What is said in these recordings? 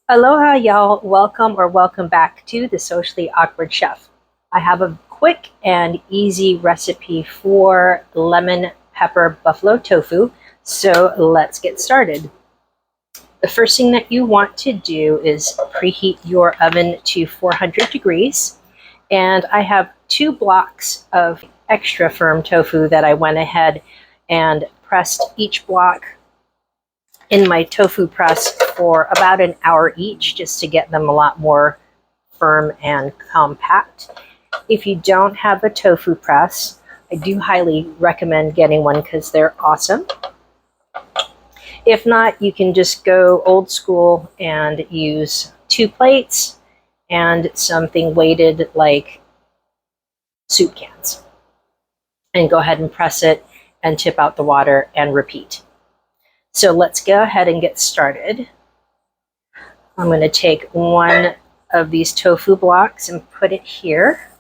Aloha, y'all. Welcome back to the Socially Awkward Chef. I have a quick and easy recipe for lemon pepper buffalo tofu, so let's get started. The first thing that you want to do is preheat your oven to 400 degrees, and I have 2 blocks of extra firm tofu that I went ahead and pressed each block in my tofu press for about an hour each, just to get them a lot more firm and compact. If you don't have a tofu press, I do highly recommend getting one because they're awesome. If not, you can just go old school and use 2 plates and something weighted like soup cans, and go ahead and press it and tip out the water and repeat. So let's go ahead and get started. I'm going to take one of these tofu blocks and put it here.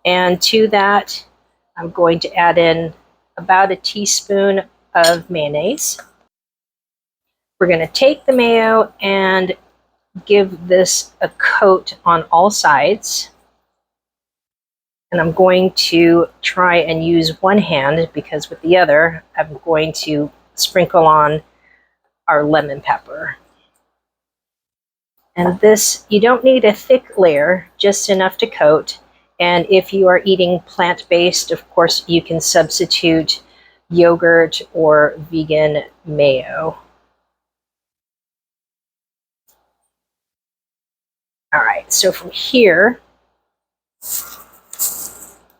And to that, I'm going to add in about a teaspoon of mayonnaise. We're going to take the mayo and give this a coat on all sides. And I'm going to try and use one hand because with the other, I'm going to sprinkle on our lemon pepper. And this, you don't need a thick layer, just enough to coat. And if you are eating plant-based, of course, you can substitute yogurt or vegan mayo. All right, so from here,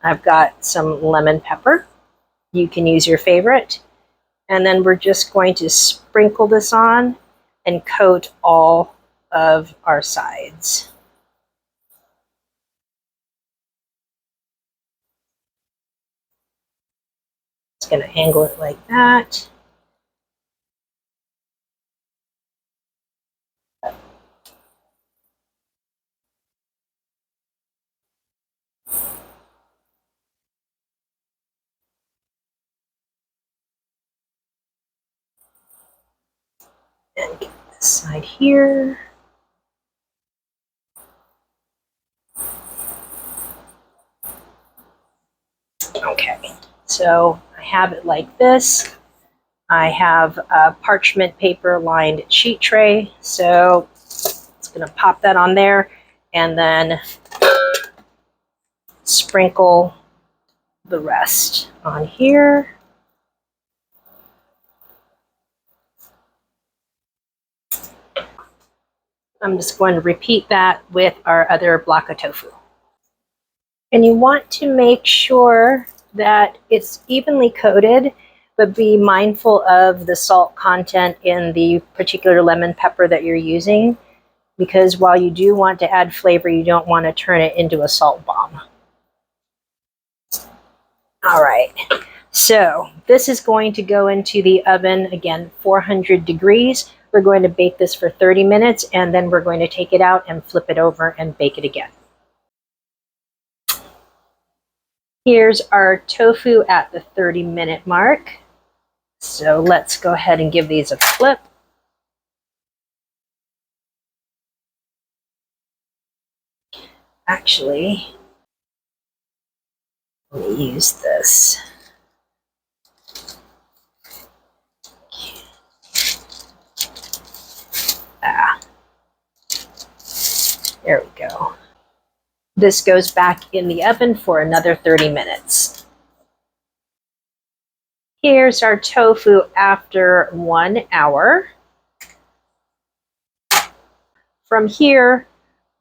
I've got some lemon pepper. You can use your favorite. And then we're just going to sprinkle this on and coat all of our sides. Just going to angle it like that. And get this side here. Okay, so I have it like this. I have a parchment paper lined sheet tray, so it's going to pop that on there and then sprinkle the rest on here. I'm just going to repeat that with our other block of tofu. And you want to make sure that it's evenly coated, but be mindful of the salt content in the particular lemon pepper that you're using, because while you do want to add flavor, you don't want to turn it into a salt bomb. All right, so this is going to go into the oven, again, 400 degrees. We're going to bake this for 30 minutes, and then we're going to take it out and flip it over and bake it again. Here's our tofu at the 30-minute mark. So let's go ahead and give these a flip. Actually, let me use this. There we go. This goes back in the oven for another 30 minutes. Here's our tofu after 1 hour. From here,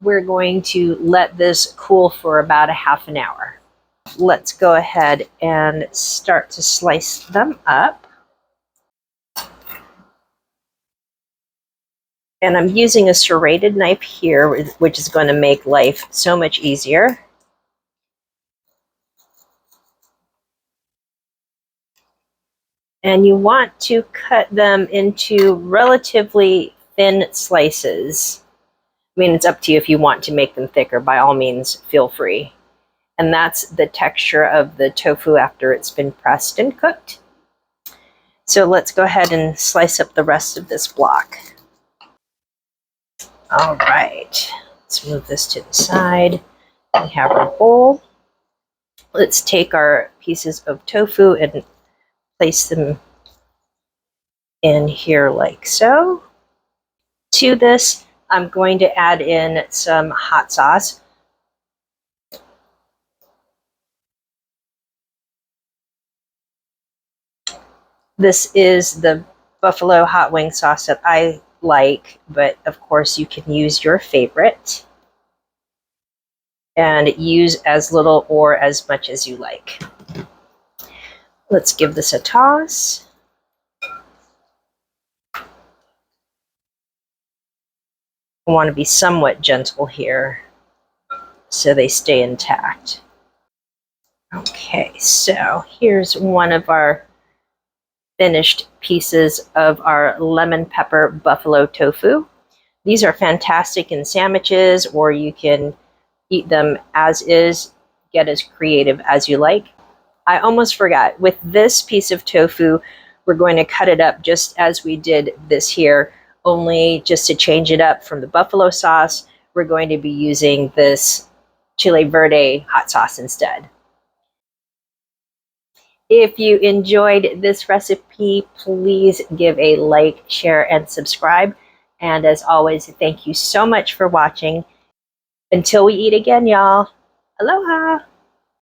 we're going to let this cool for about a half an hour. Let's go ahead and start to slice them up. And I'm using a serrated knife here, which is going to make life so much easier. And you want to cut them into relatively thin slices. I mean, it's up to you if you want to make them thicker. By all means, feel free. And that's the texture of the tofu after it's been pressed and cooked. So let's go ahead and slice up the rest of this block. All right, let's move this to the side. We have our bowl. Let's take our pieces of tofu and place them in here like so. To this, I'm going to add in some hot sauce. This is the buffalo hot wing sauce that I like, but of course you can use your favorite and use as little or as much as you like. Let's give this a toss. I want to be somewhat gentle here so they stay intact. Okay, so here's one of our finished pieces of our lemon pepper buffalo tofu. These are fantastic in sandwiches, or you can eat them as is. Get as creative as you like. I almost forgot, with this piece of tofu, we're going to cut it up just as we did this here, only just to change it up from the buffalo sauce, we're going to be using this chile verde hot sauce instead. If you enjoyed this recipe, please give a like, share, and subscribe. And as always, thank you so much for watching. Until we eat again, y'all. Aloha!